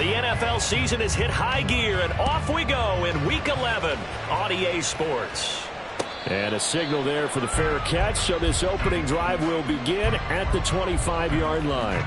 The NFL season has hit high gear, and off we go in Week 11 on EA Sports. And a signal there for the fair catch, so this opening drive will begin at the 25-yard line.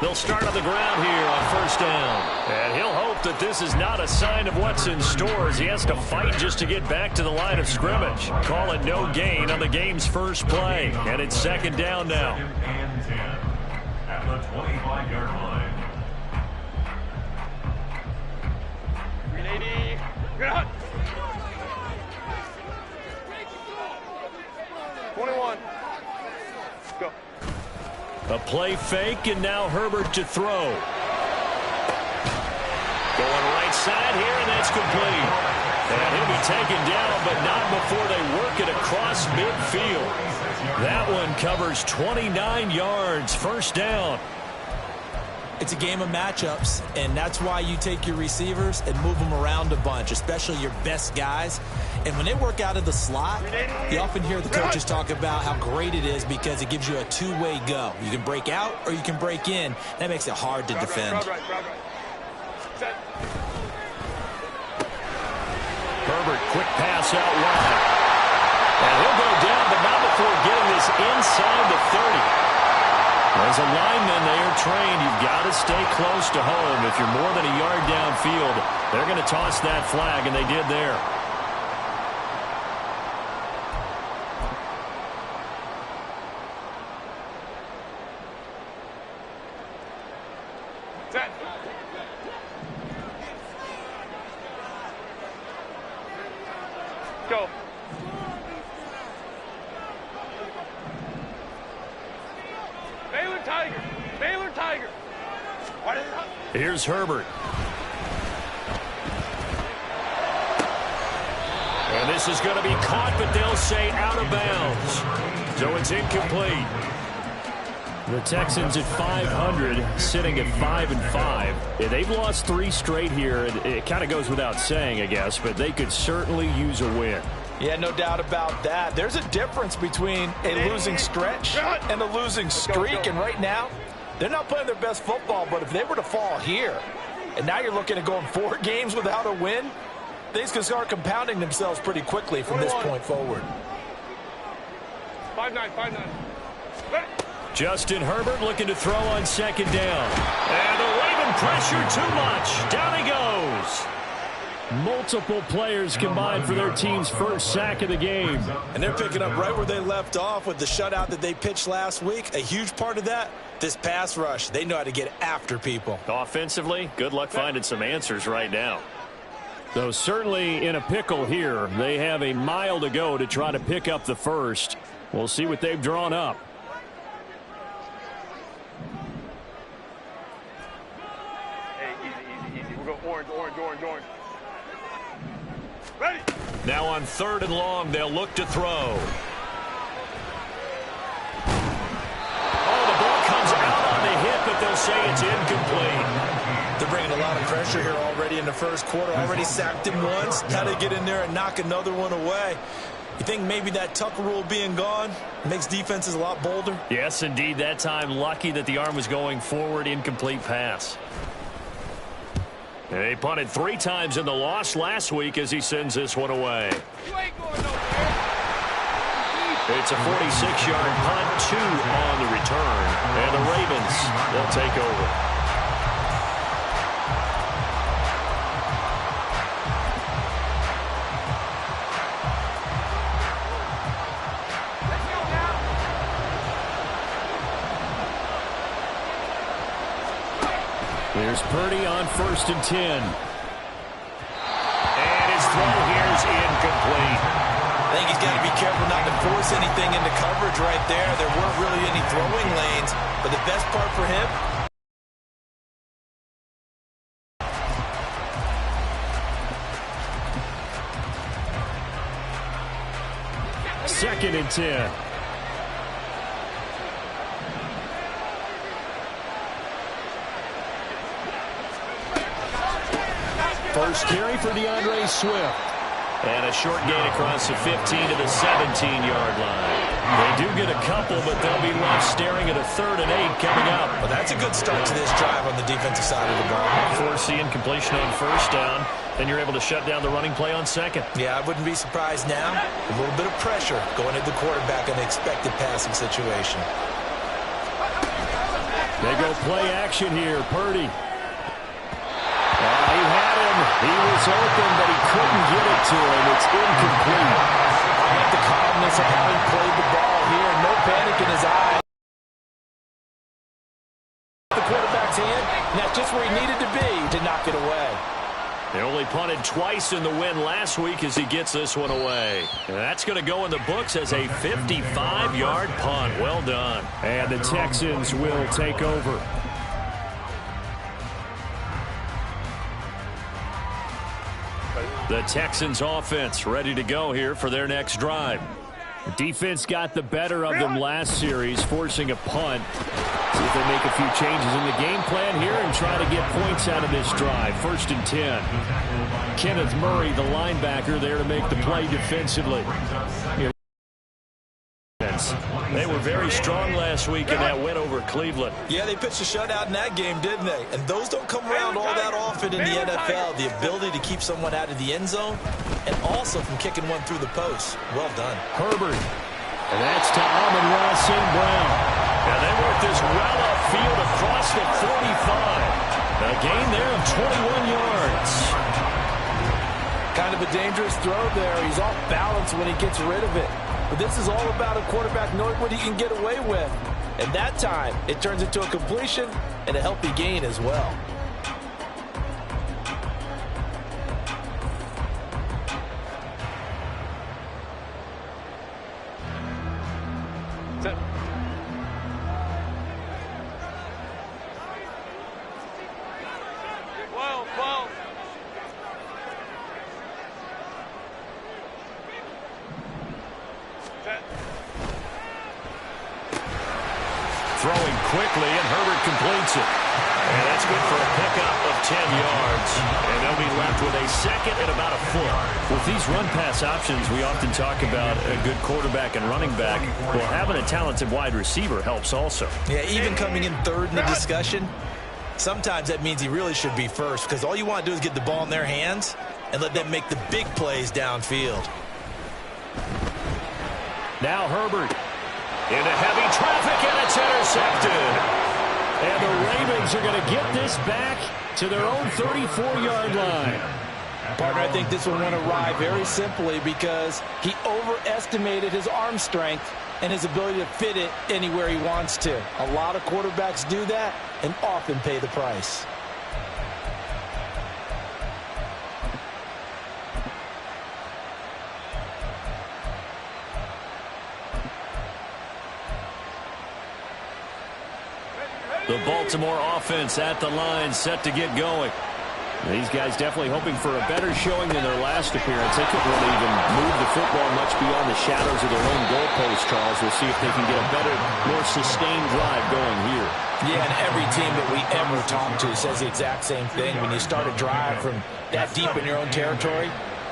They'll start on the ground here on first down. And he'll hope that this is not a sign of what's in store as he has to fight just to get back to the line of scrimmage. Call it no gain on the game's first play. And it's second down now. At the 25-yard line. 380. Good hunt. 21. Go. A play fake, and now Herbert to throw. Going right side here, and that's complete. And he'll be taken down, but not before they work it across midfield. That one covers 29 yards, first down. It's a game of matchups, and that's why you take your receivers and move them around a bunch, especially your best guys. And when they work out of the slot, you often hear the coaches talk about how great it is because it gives you a two-way go. You can break out or you can break in. That makes it hard to defend. Herbert, quick pass out wide. And he'll go down, but not before getting this inside the 30. As a lineman, they are trained. You've got to stay close to home. If you're more than a yard downfield, they're going to toss that flag, and they did there. Set. Go. Baylor Tiger. Here's Herbert. And this is going to be caught, but they'll say out of bounds. So it's incomplete. The Texans at 500, sitting at 5-5. Yeah, they've lost 3 straight here. It kind of goes without saying, I guess, but they could certainly use a win. Yeah, no doubt about that. There's a difference between a losing stretch and a losing streak, and right now, they're not playing their best football, but if they were to fall here, and now you're looking at going 4 games without a win, things can start compounding themselves pretty quickly from this point forward. 5-9. Justin Herbert looking to throw on second down. And the Raven pressure too much. Down he goes. Multiple players combined for their team's first sack of the game. And they're picking up right where they left off with the shutout that they pitched last week. A huge part of that, this pass rush. They know how to get after people. Offensively, good luck finding some answers right now. Though certainly in a pickle here. They have a mile to go to try to pick up the first. We'll see what they've drawn up. Hey, easy. We'll go orange. Ready. Now on 3rd and long, they'll look to throw. Oh, the ball comes out on the hit, but they'll say it's incomplete. They're bringing a lot of pressure here already in the first quarter. Already sacked him once. Got to get in there and knock another one away. You think maybe that Tucker rule being gone makes defenses a lot bolder? Yes, indeed. That time, lucky that the arm was going forward. Incomplete pass. They punted 3 times in the loss last week as he sends this one away. You ain't going nowhere. It's a 46-yard punt, 2 on the return. And the Ravens, they'll take over. Here's Purdy on 1st and 10. And his throw here is incomplete. I think he's got to be careful not to force anything into coverage right there. There weren't really any throwing lanes, but the best part for him, and 10. First carry for DeAndre Swift. And a short gain across the 15 to the 17-yard line. They do get a couple, but they'll be left staring at a 3rd and 8 coming up. Well, that's a good start to this drive on the defensive side of the ball. Force the incompletion on first down. Then you're able to shut down the running play on second. Yeah, I wouldn't be surprised now. A little bit of pressure going at the quarterback in an expected passing situation. They go play action here. Purdy. He had him. He was open, but he couldn't get it to him. It's incomplete. I like the calmness of how he played the ball here. No panic in his eye. The quarterback's hand, and that's just where he needed to be to knock it away. They only punted twice in the win last week as he gets this one away. And that's going to go in the books as a 55-yard punt. Well done. And the Texans will take over. The Texans offense ready to go here for their next drive. The defense got the better of them last series, forcing a punt. See if they make a few changes in the game plan here and try to get points out of this drive. 1st and 10. Kenneth Murray, the linebacker, there to make the play defensively. They were very strong last week in that win over Cleveland. Yeah, they pitched a shutout in that game, didn't they? And those don't come around all that often in the NFL. The ability to keep someone out of the end zone and also from kicking one through the post. Well done. Herbert. And that's to Amon-Ra St. Brown. And they work this well upfield across the 45. A gain there of 21 yards. Kind of a dangerous throw there. He's off balance when he gets rid of it. But this is all about a quarterback knowing what he can get away with. And that time, it turns into a completion and a healthy gain as well. Set. Well. Throwing quickly, and Herbert completes it. And that's good for a pickup of 10 yards. And they'll be left with a 2nd and about a foot. With these run-pass options, we often talk about a good quarterback and running back. Well, having a talented wide receiver helps also. Yeah, even coming in 3rd in the discussion, sometimes that means he really should be first because all you want to do is get the ball in their hands and let them make the big plays downfield. Now Herbert into heavy traffic, and it's intercepted. And the Ravens are going to get this back to their own 34-yard line. Partner, I think this will want to ride very simply because he overestimated his arm strength and his ability to fit it anywhere he wants to. A lot of quarterbacks do that and often pay the price. The Baltimore offense at the line, set to get going. These guys definitely hoping for a better showing than their last appearance. They couldn't really even move the football much beyond the shadows of their own goalpost, Charles. We'll see if they can get a better, more sustained drive going here. Yeah, and every team that we ever talk to says the exact same thing. When you start a drive from that deep in your own territory,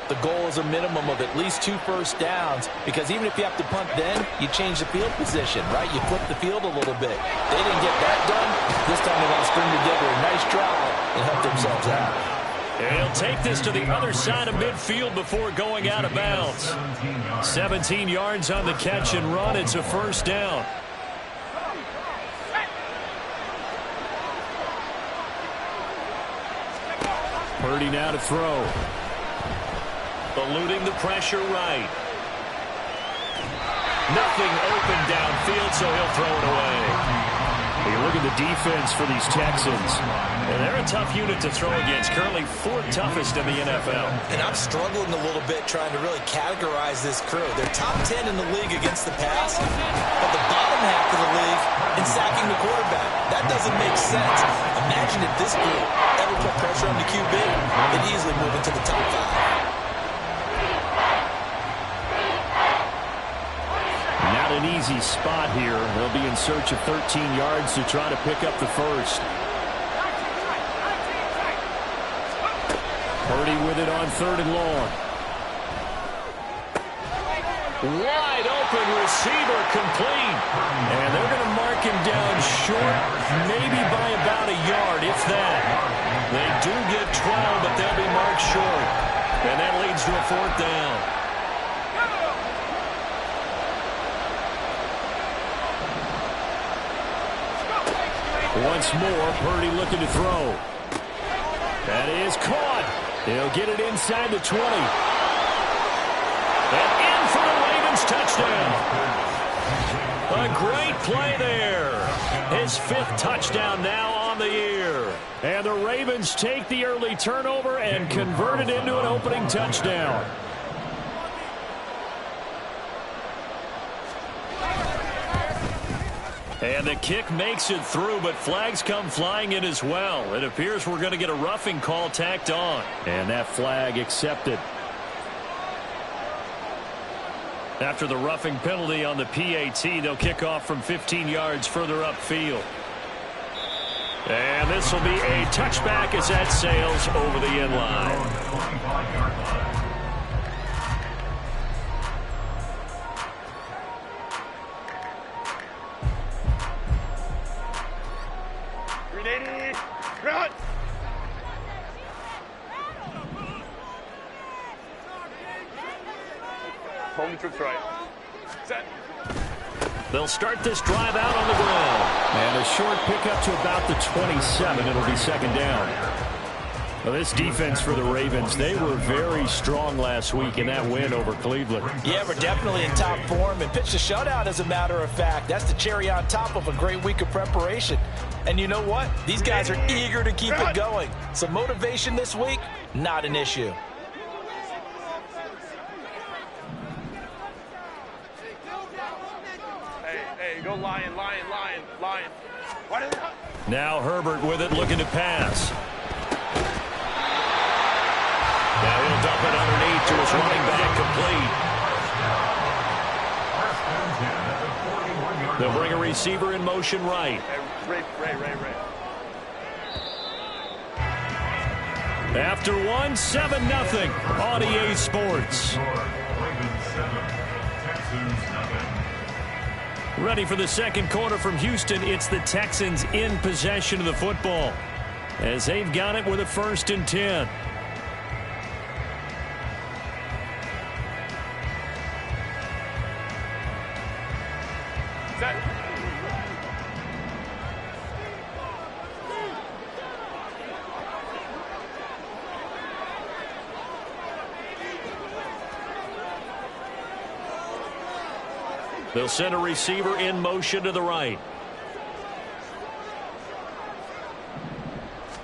the goal is a minimum of at least 2 first downs, because even if you have to punt then, you change the field position, right? You flip the field a little bit. They didn't get that done. This time they want to string together a nice drive and help themselves out. And he'll take this to the other side of midfield before going out of bounds. 17 yards on the catch and run. It's a first down. Purdy now to throw. Eluding the pressure right. Nothing open downfield, so he'll throw it away. You look at the defense for these Texans, and they're a tough unit to throw against, currently 4th toughest in the NFL. And I'm struggling a little bit trying to really categorize this crew. They're top 10 in the league against the pass, but the bottom half of the league in sacking the quarterback. That doesn't make sense. Imagine if this group ever put pressure on the QB, they'd easily move into the top 5. not an easy spot here. They'll be in search of 13 yards to try to pick up the first. Purdy with it on 3rd and long. Wide open receiver, complete. And they're going to mark him down short, maybe by about a yard, if that. They do get 12, but they'll be marked short. And that leads to a 4th down. Once more, Purdy looking to throw. That is caught. He'll get it inside the 20. And in for the Ravens touchdown. A great play there. His 5th touchdown now on the year. And the Ravens take the early turnover and convert it into an opening touchdown. And the kick makes it through, but flags come flying in as well. It appears we're going to get a roughing call tacked on. And that flag accepted. After the roughing penalty on the PAT, they'll kick off from 15 yards further upfield. And this will be a touchback as that sails over the end line. Run! Home trips right. Set. They'll start this drive out on the ground. And a short pickup to about the 27. It'll be 2nd down. Well, this defense for the Ravens, they were very strong last week in that win over Cleveland. Yeah, we're definitely in top form and pitched a shutout, as a matter of fact. That's the cherry on top of a great week of preparation. And you know what? These guys are eager to keep it going. So motivation this week, not an issue. Hey, go Lion. Now Herbert with it, looking to pass. Now he'll dump it underneath to his running back, complete. They'll bring a receiver in motion right. Ray. After 1, 7-0 on EA Sports. Ready for the second quarter from Houston. It's the Texans in possession of the football as they've got it with a 1st and 10. Set. They'll send a receiver in motion to the right.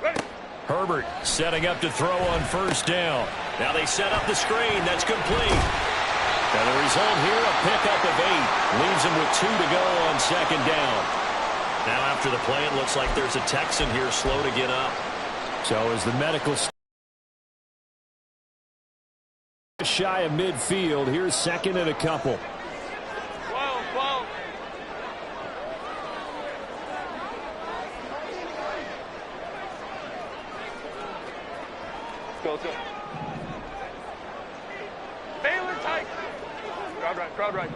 Ready. Herbert setting up to throw on 1st down. Now they set up the screen. That's complete. And the result here, a pickup of 8. Leaves them with 2 to go on 2nd down. Now after the play, it looks like there's a Texan here slow to get up. So as the medical shy of midfield, here's 2nd and a couple. 12. Let's go. Baylor tight. Crowd right.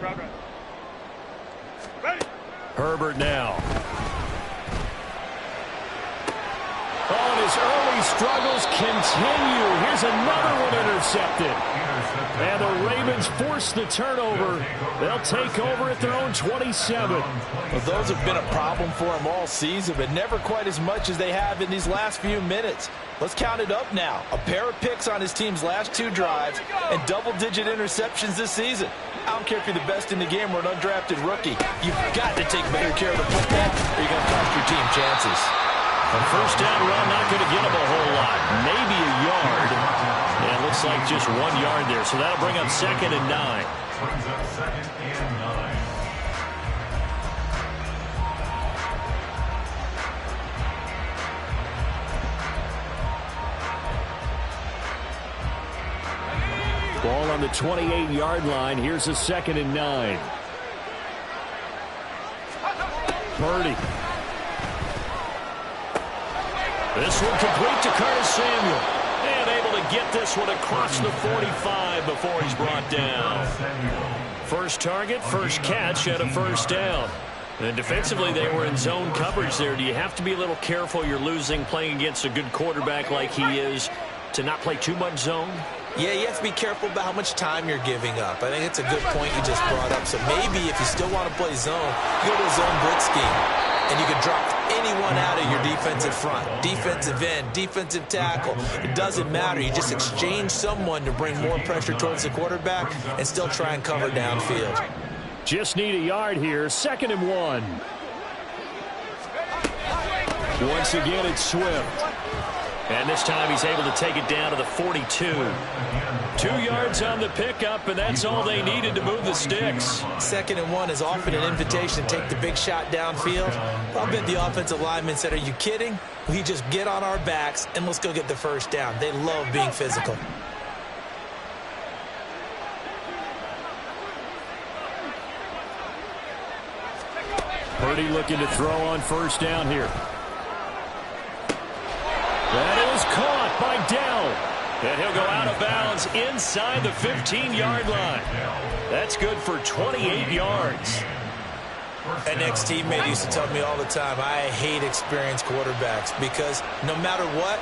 Ready. Herbert now. Oh, and his early struggles continue. Here's another one intercepted. And the Ravens force the turnover. They'll take over at their own 27. Well, those have been a problem for him all season, but never quite as much as they have in these last few minutes. Let's count it up now. A pair of picks on his team's last 2 drives and double-digit interceptions this season. I don't care if you're the best in the game or an undrafted rookie. You've got to take better care of the football or you're going to cost your team chances. A 1st down run, not going to get him a whole lot. Maybe a yard. And it looks like just 1 yard there. So that'll bring up 2nd and 9. Brings up 2nd and 9. Ball on the 28-yard line. Here's a 2nd and 9. Purdy. This one complete to Curtis Samuel. And able to get this one across the 45 before he's brought down. First target, first catch, and a first down. And defensively, they were in zone coverage there. Do you have to be a little careful? You're losing playing against a good quarterback like he is to not play too much zone? Yeah, you have to be careful about how much time you're giving up. I think it's a good point you just brought up. So maybe if you still want to play zone, you go to a zone blitz scheme. And you can drop anyone out of your defensive front. Defensive end, defensive tackle. It doesn't matter. You just exchange someone to bring more pressure towards the quarterback and still try and cover downfield. Just need a yard here. 2nd and 1. Once again, it's Swift. And this time he's able to take it down to the 42. 2 yards on the pickup, and that's all they needed to move the sticks. 2nd and 1 is often an invitation to take the big shot downfield. I bet the offensive lineman said, are you kidding? We just get on our backs and let's go get the first down. They love being physical. Purdy looking to throw on first down here. That is caught by Dell. And he'll go out of bounds inside the 15-yard line. That's good for 28 yards. An ex-teammate used to tell me all the time, I hate experienced quarterbacks because no matter what,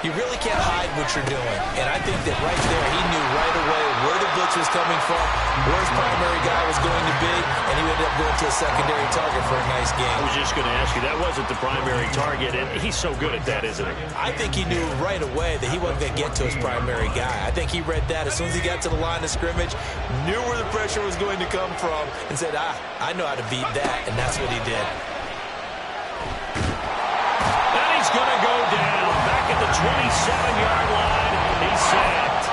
you really can't hide what you're doing. And I think that right there, he knew right away where the blitz was coming from, where his primary guy was going to be, and he ended up going to a secondary target for a nice game. I was just going to ask you, that wasn't the primary target, and he's so good at that, isn't he? I think he knew right away that he wasn't going to get to his primary guy. I think he read that as soon as he got to the line of scrimmage, knew where the pressure was going to come from, and said, I know how to beat that, and that's what he did. And he's going to go down back at the 27-yard line. He's sacked.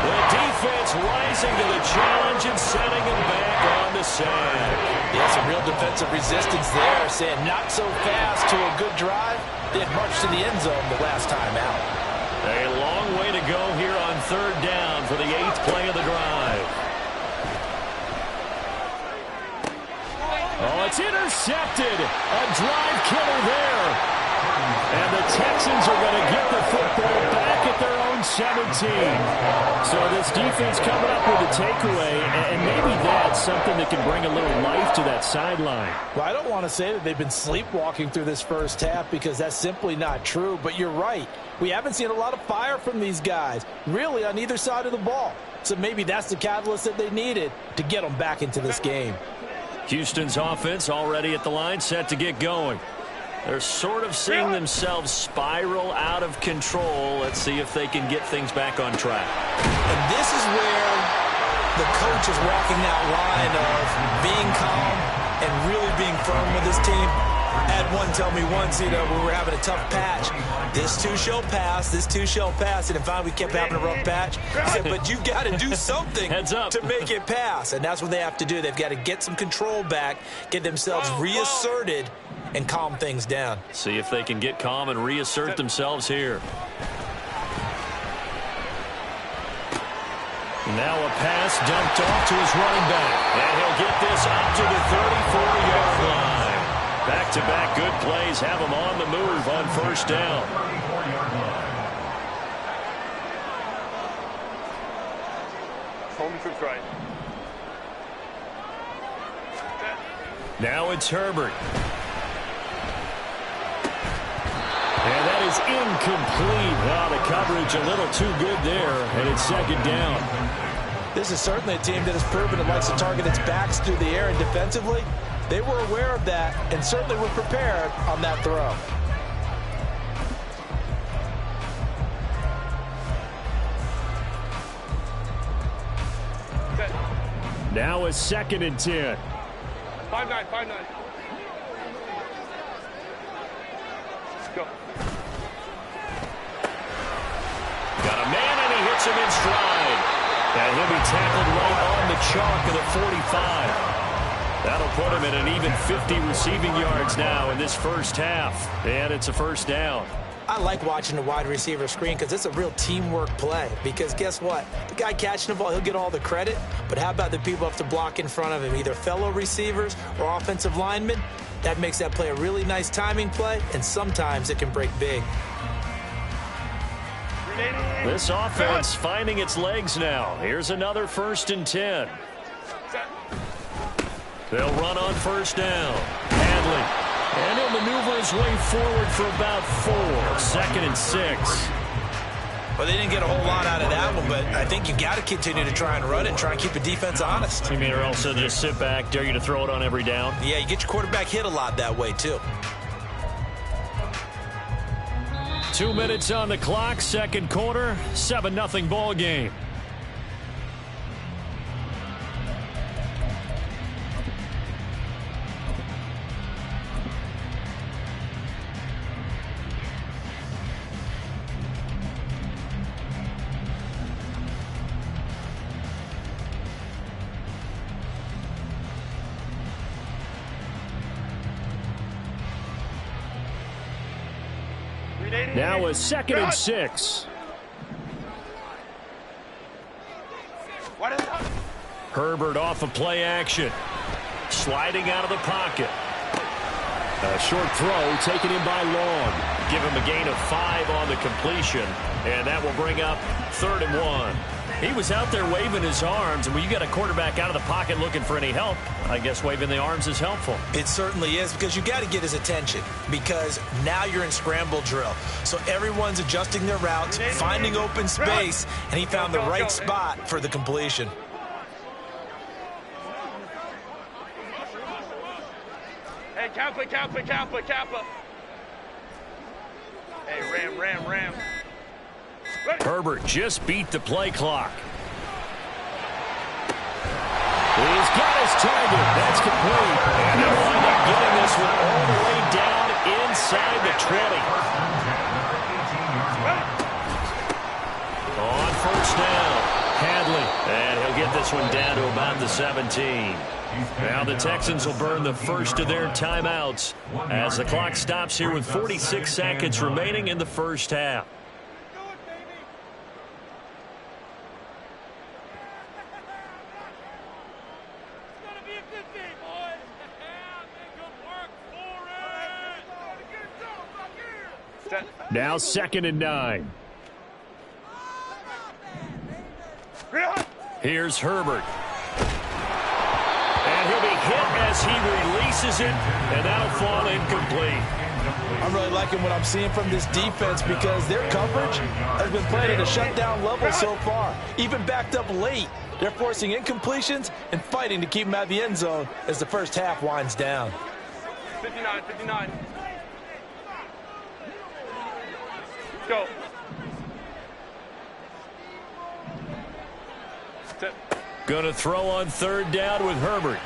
The defense rising to the challenge and setting him back on the sack. Yeah, some real defensive resistance there, saying not so fast to a good drive. They had marched to the end zone the last time out. A long way to go here on 3rd down for the 8th play of the drive. Oh, it's intercepted. A drive killer there. And the Texans are going to get the football back at their own 17. So this defense coming up with a takeaway, and maybe that's something that can bring a little life to that sideline. Well, I don't want to say that they've been sleepwalking through this first half because that's simply not true, but you're right. We haven't seen a lot of fire from these guys, really on either side of the ball. So maybe that's the catalyst that they needed to get them back into this game. Houston's offense already at the line, set to get going. They're sort of seeing themselves spiral out of control. Let's see if they can get things back on track. And this is where the coach is walking that line of being calm and really being firm with his team. I had one tell me once, when we were having a tough patch, this too shall pass, this too shall pass. And finally we kept having a rough patch. He said, but you've got to do something to make it pass. And that's what they have to do. They've got to get some control back, get themselves reasserted, and calm things down. See if they can get calm and reassert themselves here. Now a pass dumped off to his running back. And he'll get this up to the 34-yard line. Back-to-back good plays have him on the move on first down. Home troops right. Now it's Herbert. And that is incomplete. Oh, the coverage a little too good there, and it's 2nd down. This is certainly a team that has proven it likes to target its backs through the air, and defensively, they were aware of that and certainly were prepared on that throw. Now a 2nd and 10. 5-9, 5-9. Go. Got a man, and he hits him in stride. And he'll be tackled right on the chalk of the 45. That'll put him at an even 50 receiving yards now in this first half. And it's a first down. I like watching the wide receiver screen because it's a real teamwork play. Because guess what? The guy catching the ball, he'll get all the credit. But how about the people who have to block in front of him, either fellow receivers or offensive linemen? That makes that play a really nice timing play, and sometimes it can break big. This offense finding its legs now. Here's another 1st and 10. They'll run on 1st down. Hadley. And he'll maneuver his way forward for about 4. 2nd and 6. Well, they didn't get a whole lot out of that one, but I think you got to continue to try and run and try and keep the defense honest. You mean, or also just sit back, dare you to throw it on every down? Yeah, you get your quarterback hit a lot that way, too. 2 minutes on the clock, 2nd quarter, 7-0 ball game. Now a 2nd and 6. Herbert off of play action. Sliding out of the pocket. A short throw taken in by Long. Give him a gain of 5 on the completion. And that will bring up 3rd and 1. He was out there waving his arms, and when you got a quarterback out of the pocket looking for any help, I guess waving the arms is helpful. It certainly is, because you got to get his attention, because now you're in scramble drill. So everyone's adjusting their routes, finding open space, and he found the right spot for the completion. Hey, Kappa. Hey, Ram. Herbert just beat the play clock. He's got his target. That's complete. And they'll wind up getting this one all the way down inside the 20. On 1st down, Hadley. And he'll get this one down to about the 17. Now the Texans will burn the first of their timeouts as the clock stops here with 46 seconds remaining in the first half. Now 2nd and 9. Here's Herbert. And he'll be hit as he releases it, and that'll fall incomplete. I'm really liking what I'm seeing from this defense because their coverage has been played at a shutdown level so far. Even backed up late, they're forcing incompletions and fighting to keep them out of the end zone as the first half winds down. 59. Go. Going to throw on 3rd down with Herbert.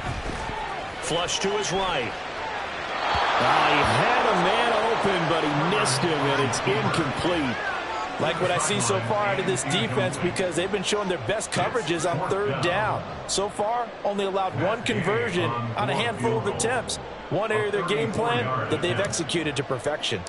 Flush to his right. He had a man open, but he missed him, and it's incomplete. Like what I see so far out of this defense because they've been showing their best coverages on 3rd down. So far, only allowed 1 conversion on a handful of attempts. One area of their game plan that they've executed to perfection.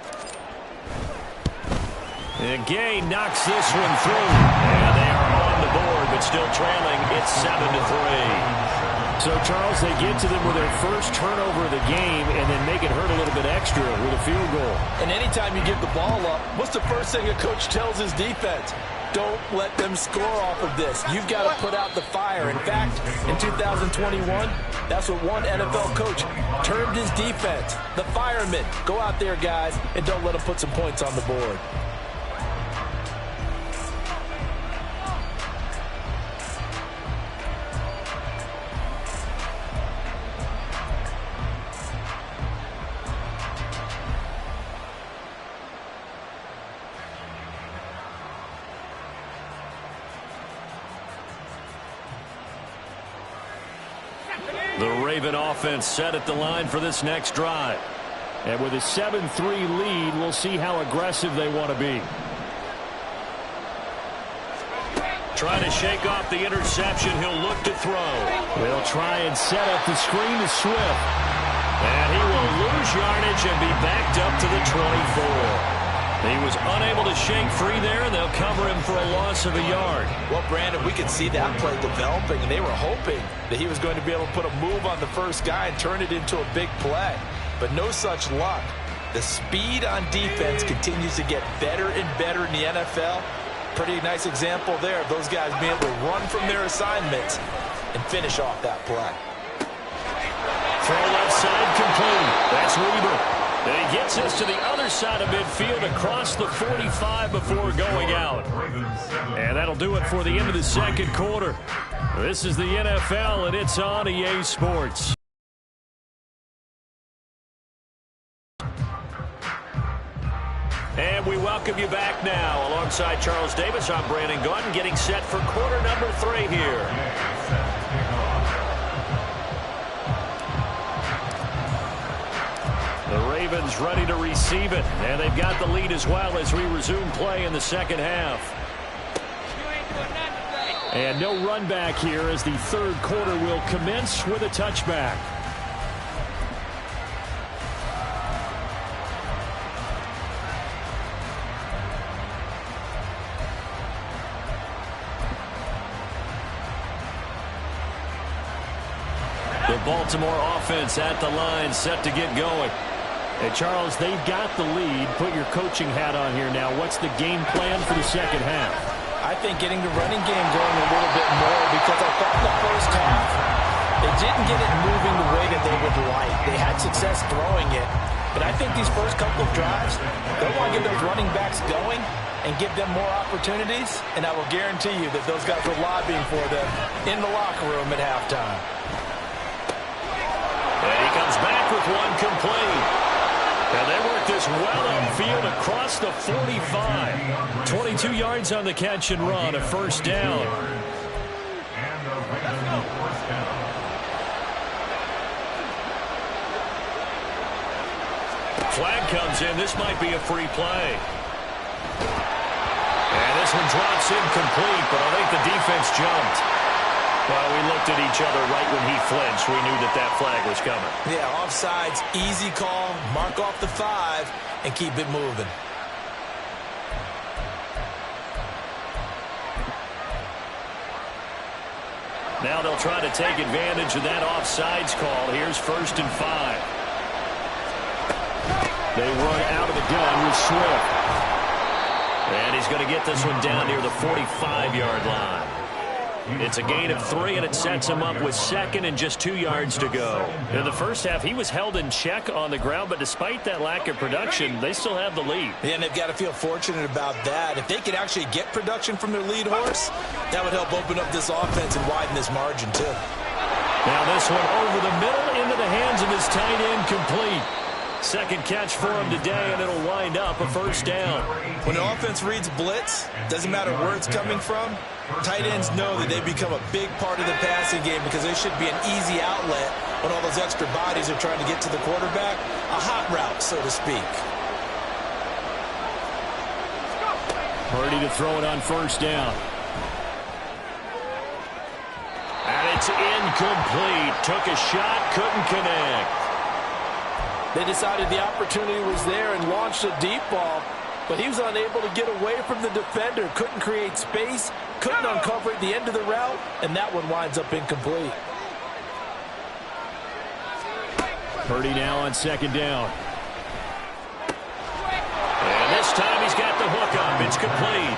And Gay knocks this one through. And they are on the board, but still trailing. It's 7-3. So, Charles, they get to them with their first turnover of the game and then make it hurt a little bit extra with a field goal. And anytime you give the ball up, what's the first thing a coach tells his defense? Don't let them score off of this. You've got to put out the fire. In fact, in 2021, that's what one NFL coach termed his defense. The firemen. Go out there, guys, and don't let them put some points on the board. The Raven offense set at the line for this next drive. And with a 7-3 lead, we'll see how aggressive they want to be. Trying to shake off the interception. He'll look to throw. They'll try and set up the screen to Swift. And he will lose yardage and be backed up to the 24. He was unable to shake free there, and they'll cover him for a loss of a yard. Well, Brandon, we could see that play developing, and they were hoping that he was going to be able to put a move on the first guy and turn it into a big play. But no such luck. The speed on defense continues to get better and better in the NFL. Pretty nice example there of those guys being able to run from their assignments and finish off that play. Throw left side complete. That's Weber. And he gets us to the other side of midfield across the 45 before going out. And that'll do it for the end of the second quarter. This is the NFL, and it's on EA Sports. And we welcome you back now. Alongside Charles Davis, I'm Brandon Gaudin, getting set for quarter number 3 here. The Ravens ready to receive it, and they've got the lead as well as we resume play in the second half. And no run back here as the third quarter will commence with a touchback. The Baltimore offense at the line, set to get going. And Charles, they've got the lead. Put your coaching hat on here now. What's the game plan for the second half? I think getting the running game going a little bit more, because I thought in the first half they didn't get it moving the way that they would like. They had success throwing it, but I think these first couple of drives, they want to get those running backs going and give them more opportunities, and I will guarantee you that those guys were lobbying for them in the locker room at halftime. And he comes back with one complete. And they work this well upfield across the 45. 22 yards on the catch and run, a first down. Flag comes in. This might be a free play. And this one drops incomplete, but I think the defense jumped. Well, we looked at each other right when he flinched. We knew that that flag was coming. Yeah, offsides, easy call, mark off the 5, and keep it moving. Now they'll try to take advantage of that offsides call. Here's 1st and 5. They run out of the gun with Swift. And he's going to get this one down near the 45-yard line. It's a gain of 3, and it sets him up with 2nd and just 2 yards to go. In the first half, he was held in check on the ground, but despite that lack of production, they still have the lead. Yeah, and they've got to feel fortunate about that. If they could actually get production from their lead horse, that would help open up this offense and widen this margin, too. Now this one over the middle into the hands of his tight end, complete. Second catch for him today, and it'll wind up a first down. When the offense reads blitz, doesn't matter where it's coming from, tight ends know that they become a big part of the passing game because there should be an easy outlet when all those extra bodies are trying to get to the quarterback. A hot route, so to speak. Purdy to throw it on first down. And it's incomplete. Took a shot, couldn't connect. They decided the opportunity was there and launched a deep ball, but he was unable to get away from the defender, couldn't create space, couldn't uncover at the end of the route, and that one winds up incomplete. Purdy now on second down. And this time he's got the hook up. It's complete.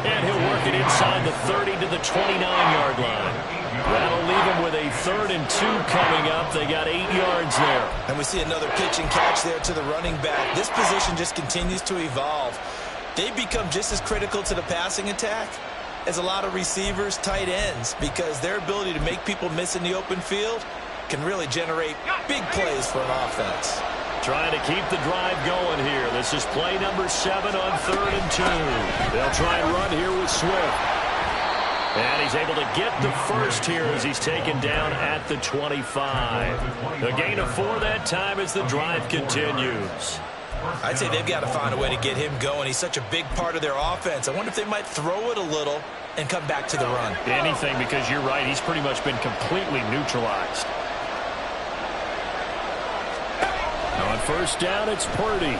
And he'll work it inside the 30 to the 29-yard line. That'll leave him with a 3rd and 2 coming up. They got 8 yards there. And we see another pitch and catch there to the running back. This position just continues to evolve. They become just as critical to the passing attack as a lot of receivers, tight ends, because their ability to make people miss in the open field can really generate big plays for an offense. Trying to keep the drive going here. This is play number 7 on 3rd and 2. They'll try and run here with Swift. And he's able to get the first here as he's taken down at the 25. The gain of 4 that time as the drive continues. I'd say they've got to find a way to get him going. He's such a big part of their offense. I wonder if they might throw it a little and come back to the run. Anything, because you're right. He's pretty much been completely neutralized. On first down, it's Purdy.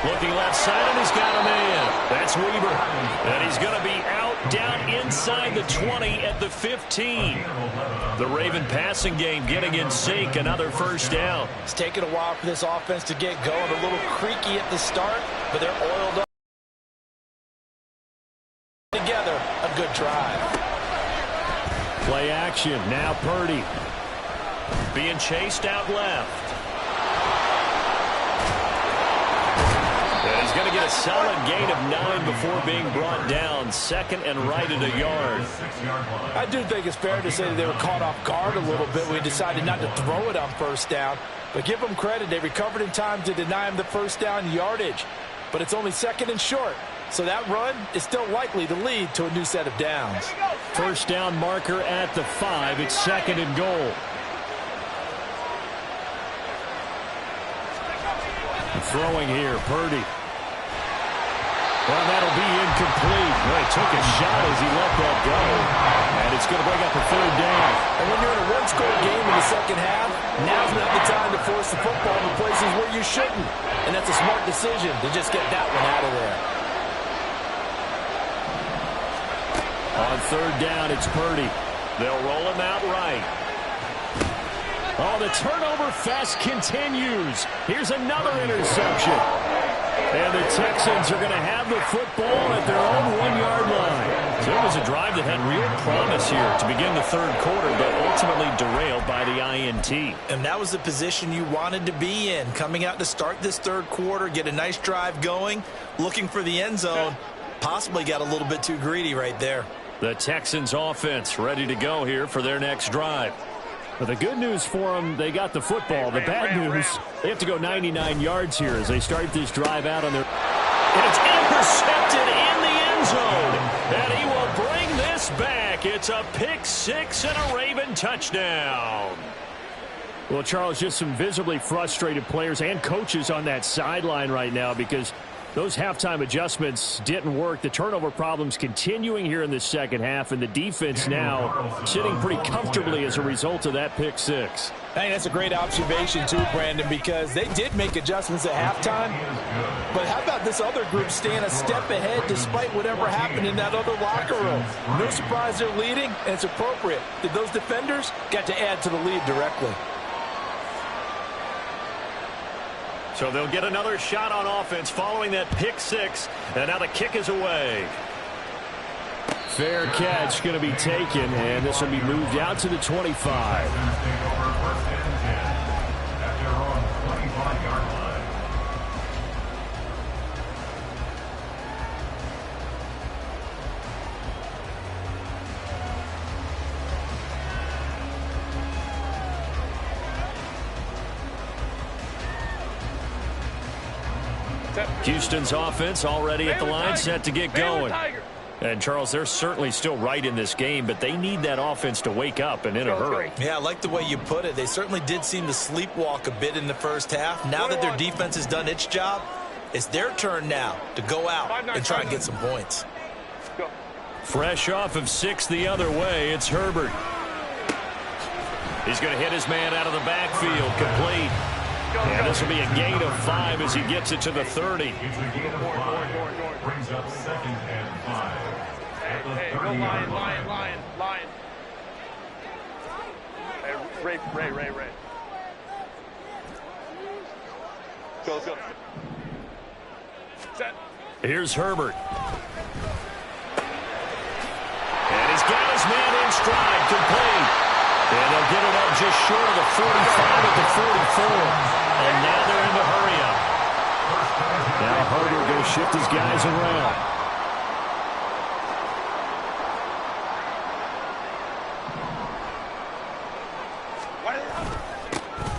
Looking left side, and he's got a man. That's Weaver. And he's going to be out down inside the 20 at the 15. The Raven passing game getting in sync. Another first down. It's taken a while for this offense to get going. A little creaky at the start, but they're oiled up together. A good drive. Play action. Now Purdy. Being chased out left. And he's going to get a solid gain of 9 before being brought down. Second and right at a yard. I do think it's fair to say that they were caught off guard a little bit when we decided not to throw it on first down. But give them credit. They recovered in time to deny him the first down yardage. But it's only second and short. So that run is still likely to lead to a new set of downs. First down marker at the 5. It's second and goal. Throwing here, Purdy. Well, that'll be incomplete. Well, he took a shot as he let that go. And it's going to bring up a third down. And when you're in a one-score game in the second half, now's not the time to force the football in places where you shouldn't. And that's a smart decision to just get that one out of there. On third down, it's Purdy. They'll roll him out right. Oh, the turnover fest continues. Here's another interception. And the Texans are going to have the football at their own 1-yard line. So it was a drive that had real promise here to begin the third quarter, but ultimately derailed by the INT. And that was the position you wanted to be in. Coming out to start this third quarter, get a nice drive going, looking for the end zone. Possibly got a little bit too greedy right there. The Texans offense ready to go here for their next drive. But the good news for them, they got the football. The bad news, they have to go 99 yards here as they start this drive out on their... And it's intercepted in the end zone. And he will bring this back. It's a pick six and a Raven touchdown. Well, Charles, just some visibly frustrated players and coaches on that sideline right now because those halftime adjustments didn't work. The turnover problems continuing here in the second half, and the defense now sitting pretty comfortably as a result of that pick six. I think that's a great observation too, Brandon, because they did make adjustments at halftime. But how about this other group staying a step ahead despite whatever happened in that other locker room? No surprise they're leading, and it's appropriate that those defenders got to add to the lead directly. So they'll get another shot on offense following that pick six, and now the kick is away. Fair catch going to be taken, and this will be moved out to the 25. Houston's offense already at the line, set to get going. And, Charles, they're certainly still right in this game, but they need that offense to wake up and in a hurry. Yeah, I like the way you put it. They certainly did seem to sleepwalk a bit in the first half. Now that their defense has done its job, it's their turn now to go out and try and get some points. Fresh off of 6 the other way, it's Herbert. He's going to hit his man out of the backfield, complete. And this will be a gain of 5 as he gets it to the 30. Brings up second and 5. Hey, go Lion. Hey, Ray. Go. Set. Here's Herbert. And he's got his man in stride, complete. And they'll get it up just short of the 45 at the 44. And now they're in the hurry up. Now Herbert going to shift his guys around.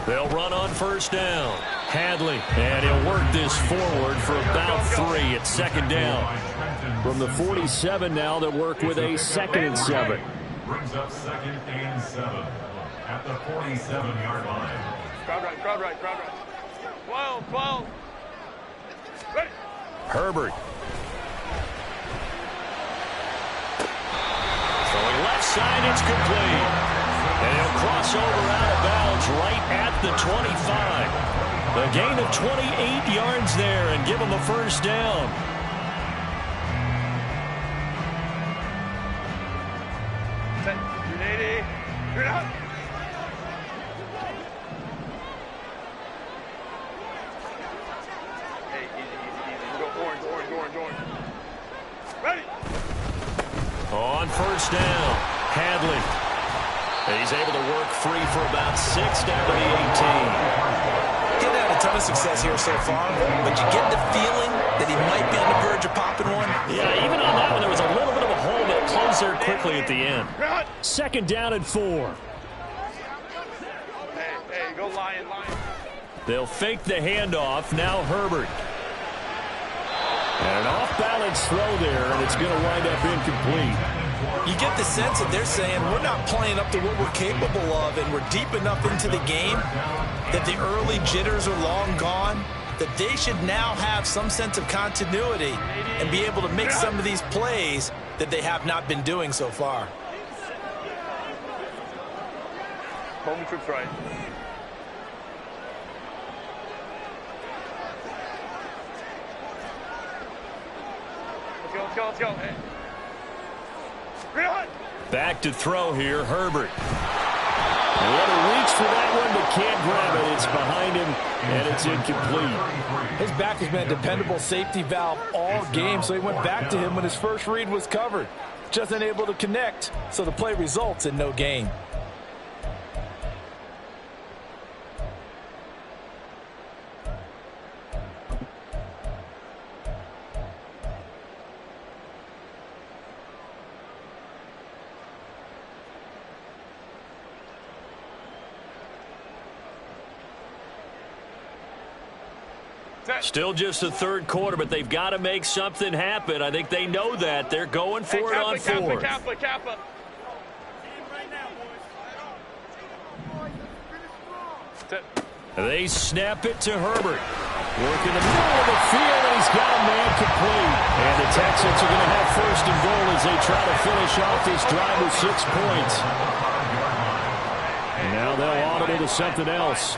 They'll run on first down. Hadley, and he'll work this forward for about 3 at second down. From the 47 now, they'll work with a 2nd and 7. Brings up second and 7 at the 47-yard line. Crowd right. 12. Ready. Herbert. Throwing left side, it's complete. And he'll cross over out of bounds right at the 25. A gain of 28 yards there and give them a first down. Set. 380. You're out. Hey, easy. Go orange. Ready. On first down, Hadley. He's able to work free for about 6 down to the 18. He's had a ton of success here so far, but you get the feeling that he might be on the verge of popping one. Yeah, even on that one, there was a little bit of a hole that closed there quickly at the end. Second down and 4. Hey, go Lion. They'll fake the handoff. Now Herbert. And an off-balance throw there, and it's going to wind up incomplete. You get the sense that they're saying we're not playing up to what we're capable of, and we're deep enough into the game that the early jitters are long gone, that they should now have some sense of continuity and be able to make some of these plays that they have not been doing so far. Home troops right. Let's go. Hey. Back to throw here, Herbert. He had to reach for that one, but can't grab it. It's behind him, and it's incomplete. His back has been a dependable safety valve all game, so he went back to him when his first read was covered. Just unable to connect, so the play results in no gain. Still just the third quarter, but they've got to make something happen. I think they know that. They're going for it on fourth. Kappa. They snap it to Herbert. Working the middle of the field, and he's got a man complete. And the Texans are going to have first and goal as they try to finish off this drive with 6 points. And now they'll audible to something else.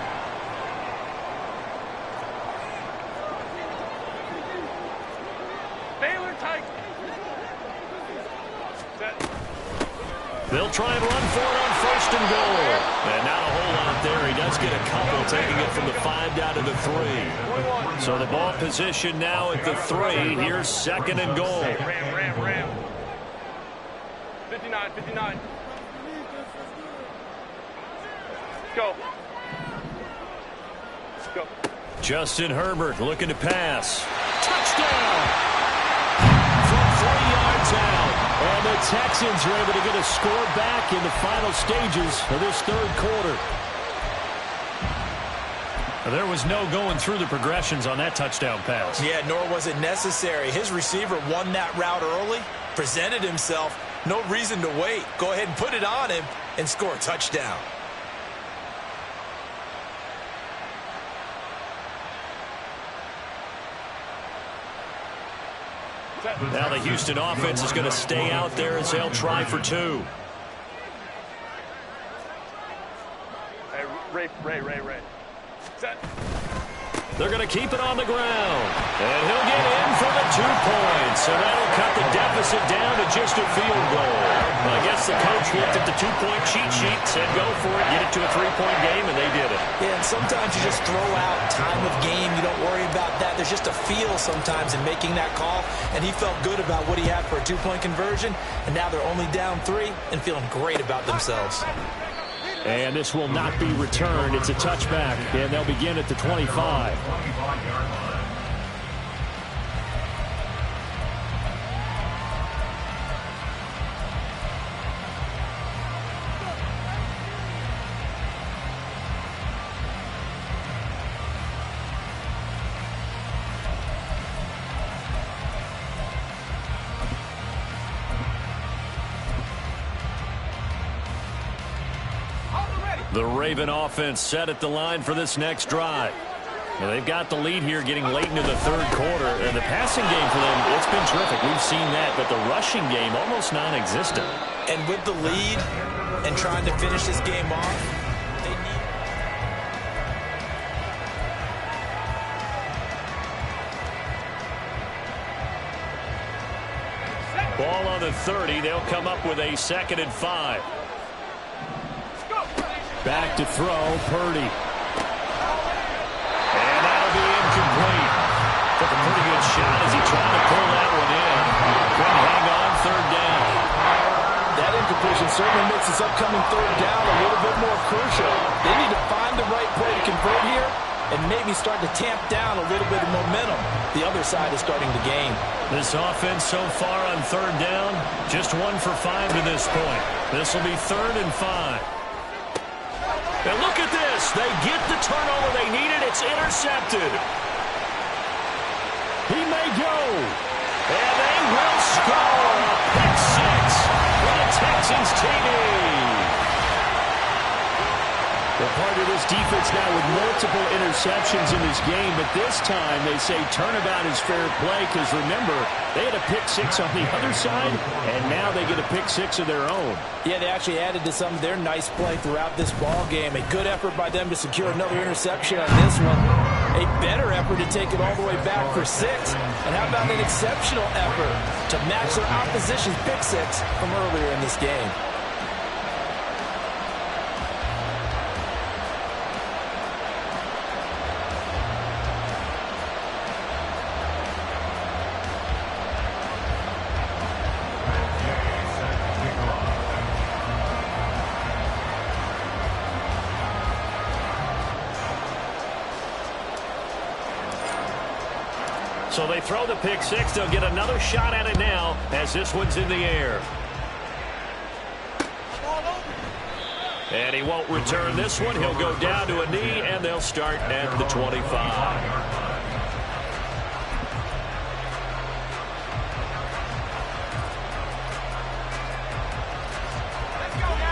They'll try and run for it on first and goal. And not a whole lot there. He does get a couple, taking it from the 5 down to the 3. So the ball position now at the 3. Here's second and goal. Ram. 59. Go. Justin Herbert looking to pass. Touchdown! From 3 yards out. And the Texans are able to get a score back in the final stages of this third quarter. There was no going through the progressions on that touchdown pass. Yeah, nor was it necessary. His receiver won that route early, presented himself. No reason to wait. Go ahead and put it on him and score a touchdown. Now the Houston offense is going to stay out there as they'll try for 2. Hey, Ray. Set. They're going to keep it on the ground. And he'll get in for the 2 points. And that'll cut the deficit down to just a field goal. Well, I guess the coach looked at the 2-point cheat sheet, said go for it, get it to a 3-point game, and they did it. Yeah, and sometimes you just throw out time of game. You don't worry about that. There's just a feel sometimes in making that call. And he felt good about what he had for a 2-point conversion. And now they're only down 3 and feeling great about themselves. And this will not be returned. It's a touchback, and they'll begin at the 25. The Raven offense set at the line for this next drive. Now they've got the lead here getting late into the third quarter. And the passing game for them, it's been terrific. We've seen that. But the rushing game, almost non-existent. And with the lead and trying to finish this game off, they need... Ball on the 30. They'll come up with a 2nd and 5. Back to throw, Purdy. And that'll be incomplete. Took a pretty good shot as he tried to pull that one in. Couldn't hang on 3rd down. That incompletion certainly makes this upcoming 3rd down a little bit more crucial. They need to find the right play to convert here and maybe start to tamp down a little bit of momentum. The other side is starting to gain. This offense so far on 3rd down, just 1 for 5 to this point. This will be 3rd and 5. And look at this. They get the turnover they needed. It's intercepted. He may go. And they will score. Pick 6 for the Texans TV. Well, part of this defense now with multiple interceptions in this game, but this time they say turnabout is fair play because, remember, they had a pick 6 on the other side, and now they get a pick 6 of their own. Yeah, they actually added to some of their nice play throughout this ball game. A good effort by them to secure another interception on this one. A better effort to take it all the way back for 6. And how about an exceptional effort to match their opposition's pick 6 from earlier in this game? So they throw the pick 6. They'll get another shot at it now as this one's in the air. And he won't return this one. He'll go down to a knee, and they'll start at the 25.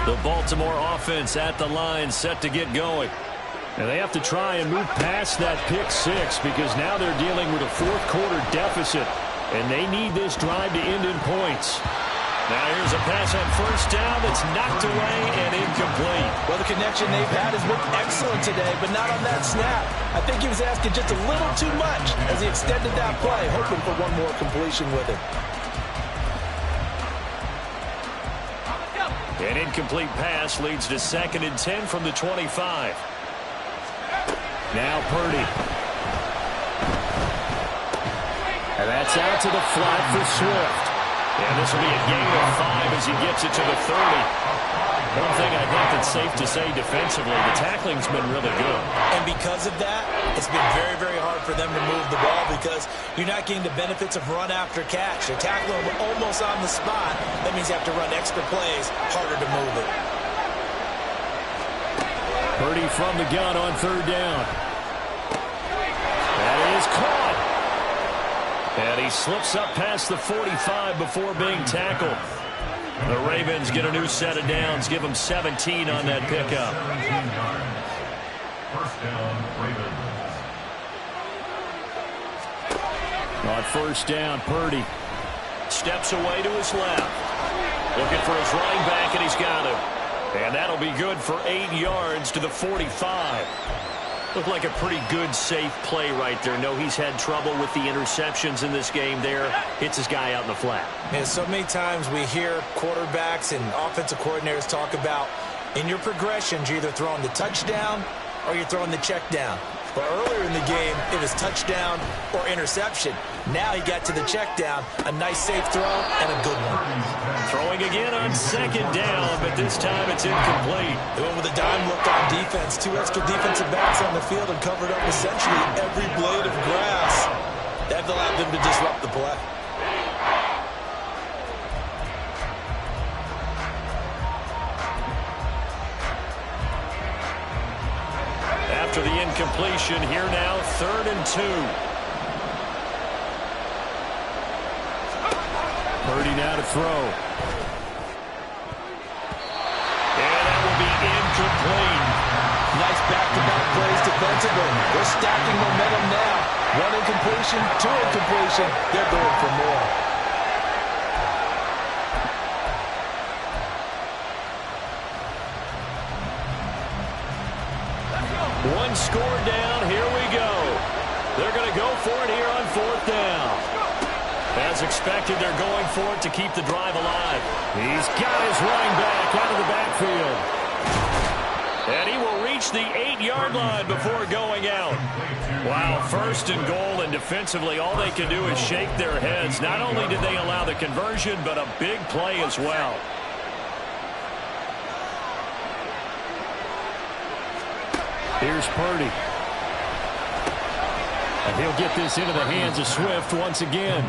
The Baltimore offense at the line, set to get going. And they have to try and move past that pick 6 because now they're dealing with a 4th quarter deficit, and they need this drive to end in points. Now here's a pass on 1st down that's knocked away and incomplete. Well, the connection they've had has been excellent today, but not on that snap. I think he was asking just a little too much as he extended that play, hoping for one more completion with it. An incomplete pass leads to 2nd and 10 from the 25. Now Purdy. And that's out to the flat for Swift. And this will be a gain of 5 as he gets it to the 30. One thing I think that's safe to say defensively, the tackling's been really good. And because of that, it's been very, very hard for them to move the ball because you're not getting the benefits of run after catch. They're tackling them almost on the spot. That means you have to run extra plays, harder to move it. Purdy from the gun on 3rd down. That is caught. And he slips up past the 45 before being tackled. The Ravens get a new set of downs, give them 17 on that pickup. 1st down, Ravens. On 1st down, Purdy steps away to his left. Looking for his running back, and he's got him. And that'll be good for 8 yards to the 45. Looked like a pretty good, safe play right there. No, he's had trouble with the interceptions in this game there. Hits his guy out in the flat. And so many times we hear quarterbacks and offensive coordinators talk about in your progressions, you're either throwing the touchdown or you're throwing the check down. But earlier in the game, it was touchdown or interception. Now he got to the check down. A nice safe throw and a good one. Throwing again on 2nd down, but this time it's incomplete. They went with a dime look on defense. 2 extra defensive backs on the field and covered up essentially every blade of grass. That allowed them to disrupt the play. After the incompletion, here now, 3rd and 2. Purdy now to throw. And that will be incomplete. Nice back-to-back plays defensively. They're stacking momentum now. 1 incompletion, 2 incompletion. They're going for more. One score down. Here we go. They're going to go for it here on 4th down. As expected, they're going for it to keep the drive alive. He's got his running back out of the backfield. And he will reach the 8-yard line before going out. Wow, first and goal, and defensively, all they can do is shake their heads. Not only did they allow the conversion, but a big play as well. Here's Purdy. And he'll get this into the hands of Swift once again.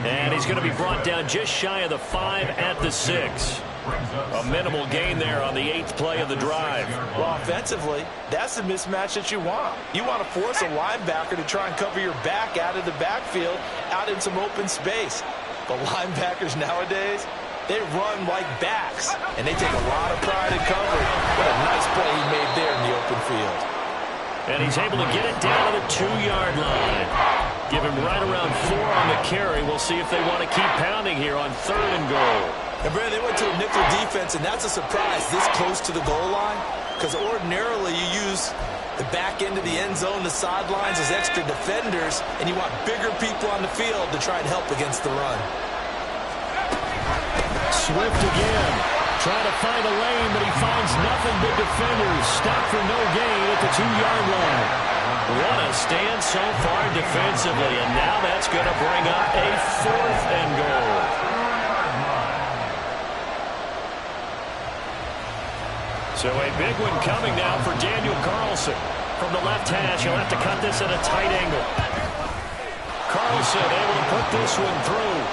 And he's going to be brought down just shy of the 5 at the 6. A minimal gain there on the 8th play of the drive. Well, offensively, that's the mismatch that you want. You want to force a linebacker to try and cover your back out of the backfield, out in some open space. The linebackers nowadays, they run like backs, and they take a lot of pride in covering. What a nice play he made there in the open field. And he's able to get it down to the 2-yard line. Give him right around 4 on the carry. We'll see if they want to keep pounding here on 3rd and goal. And Brandon, they went to a nickel defense, and that's a surprise this close to the goal line, because ordinarily you use the back end of the end zone, the sidelines as extra defenders, and you want bigger people on the field to try and help against the run. Swift again, trying to find a lane, but he finds nothing but defenders. Stop for no gain at the 2-yard line. What a stand so far defensively, and now that's going to bring up a 4th and goal. So a big one coming now for Daniel Carlson. From the left hash, he'll have to cut this at a tight angle. Carlson able to put this one through.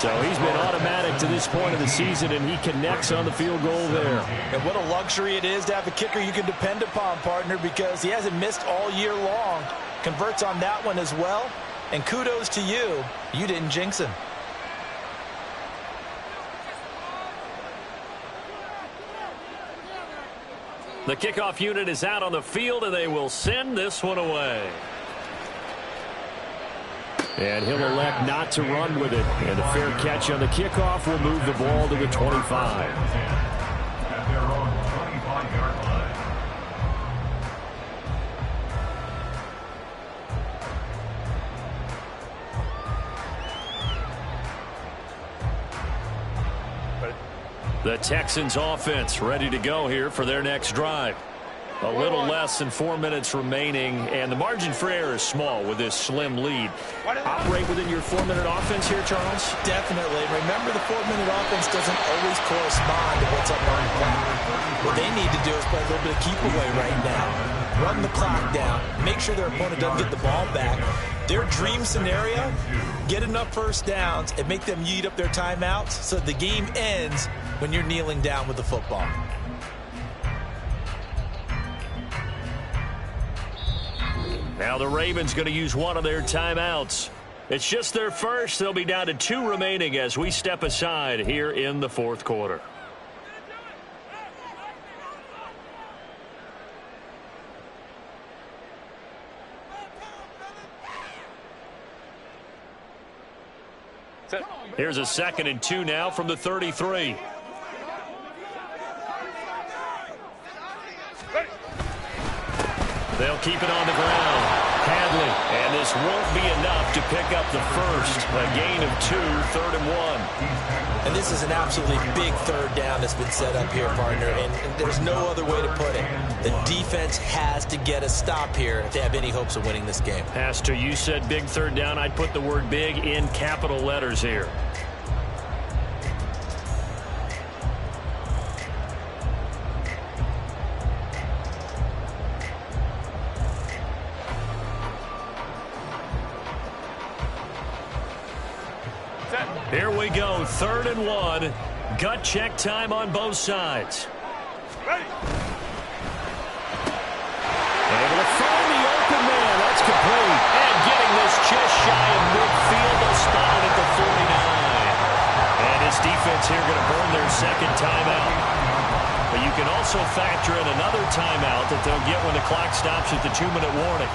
So he's been automatic to this point of the season, and he connects on the field goal there. And what a luxury it is to have a kicker you can depend upon, partner, because he hasn't missed all year long. Converts on that one as well. And kudos to you. You didn't jinx him. The kickoff unit is out on the field, and they will send this one away. And he'll elect not to run with it. And a fair catch on the kickoff will move the ball to the 25. At their own 25-yard line. The Texans offense ready to go here for their next drive. A little less than 4 minutes remaining, and the margin for error is small with this slim lead. Operate within your 4-minute offense here, Charles? Definitely. Remember, the 4-minute offense doesn't always correspond to what's up on the clock. What they need to do is play a little bit of keep away right now. Run the clock down. Make sure their opponent doesn't get the ball back. Their dream scenario, get enough first downs and make them eat up their timeouts so the game ends when you're kneeling down with the football. Now the Ravens going to use one of their timeouts. It's just their first. They'll be down to 2 remaining as we step aside here in the 4th quarter. Here's a 2nd and 2 now from the 33. They'll keep it on the ground. Hadley, and this won't be enough to pick up the first. A gain of 2, 3rd and 1. And this is an absolutely big 3rd down that's been set up here, partner, and there's no other way to put it. The defense has to get a stop here if they have any hopes of winning this game. Pastor, you said big 3rd down. I'd put the word big in capital letters here. Here we go, 3rd and 1. Gut check time on both sides. Ready. Able to find the open man. That's complete. And getting this just shy of midfield, a spot at the 49. And this defense here going to burn their 2nd timeout. But you can also factor in another timeout that they'll get when the clock stops at the 2-minute warning.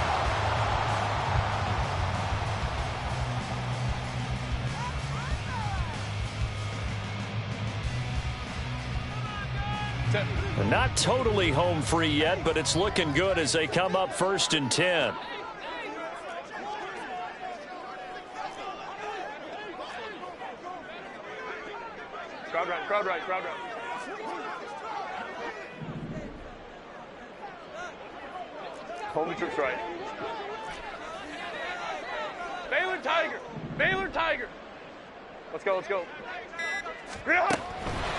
Not totally home free yet, but it's looking good as they come up 1st and 10. Crowd right, crowd right, crowd right. Homing troops right. Baylor Tiger! Baylor Tiger! Let's go, let's go. Green hot!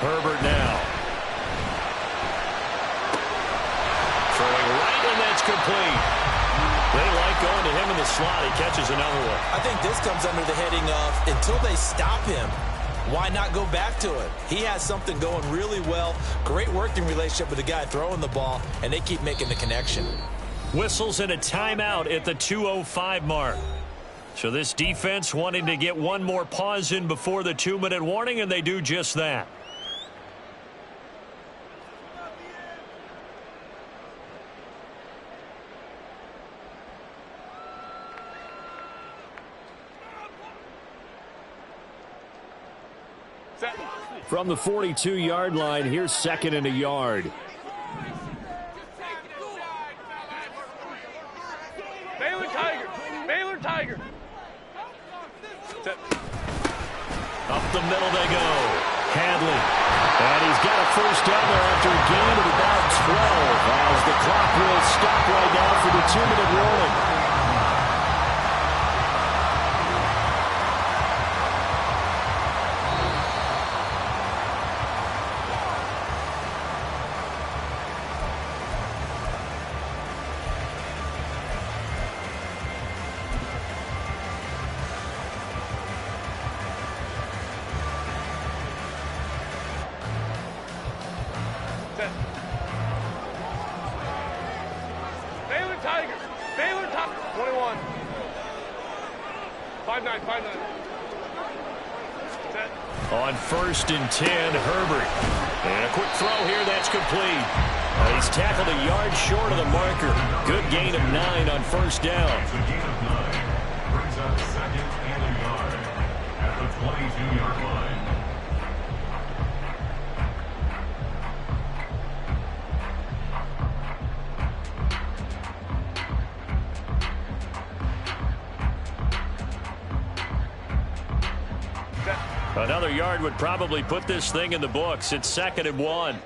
Herbert now. Throwing right, and that's complete. They like going to him in the slot. He catches another one. I think this comes under the heading of, until they stop him, why not go back to it? He has something going really well. Great working relationship with the guy throwing the ball, and they keep making the connection. Whistles and a timeout at the 2:05 mark. So this defense wanting to get one more pause in before the 2-minute warning, and they do just that. Set. From the 42-yard line, here's 2nd and a yard. Baylor Tiger! Baylor Tiger! Set. Up the middle they go. Hadley. And he's got a first down there after a gain of about 12 as the clock will stop right now for the 2-minute warning. Baylor Tigers! Baylor Tigers! 21. 5-9, 5-9. Set. On 1st and 10, Herbert. And a quick throw here, that's complete. He's tackled a yard short of the marker. Good gain of 9 on 1st down. It's a gain of 9. Brings up 2nd and a yard at the 22-yard line. Another yard would probably put this thing in the books. It's 2nd and 1.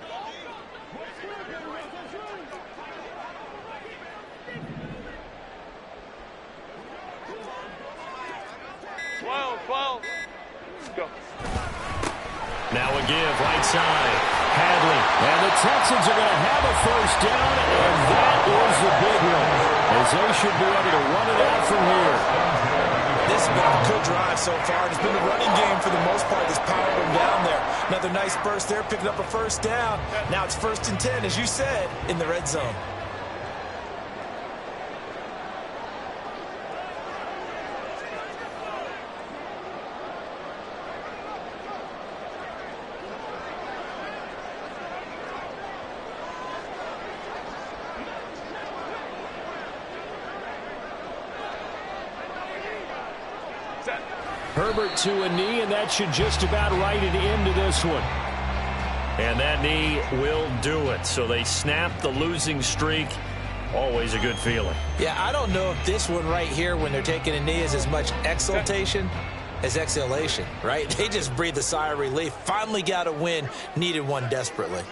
Go. Now a give, right side. Hadley. And the Texans are going to have a first down, and that is the big one, as they should be able to run it out from here. This has been a good drive so far. It's been the running game for the most part that's powered them down there. Another nice burst there, picking up a first down. Now it's 1st and 10, as you said, in the red zone. Herbert to a knee, and that should just about write it into this one. And that knee will do it. So they snap the losing streak. Always a good feeling. Yeah, I don't know if this one right here, when they're taking a knee, is as much exultation as exhalation, right? They just breathe a sigh of relief. Finally got a win. Needed one desperately.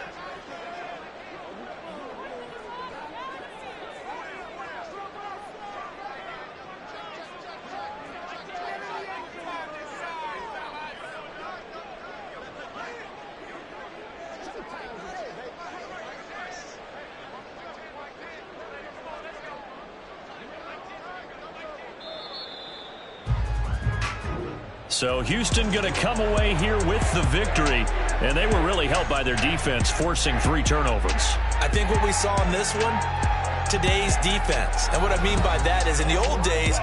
So Houston going to come away here with the victory, and they were really helped by their defense, forcing 3 turnovers. I think what we saw in this one, today's defense. And what I mean by that is in the old days,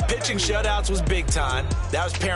pitching shutouts was big time. That was paramount.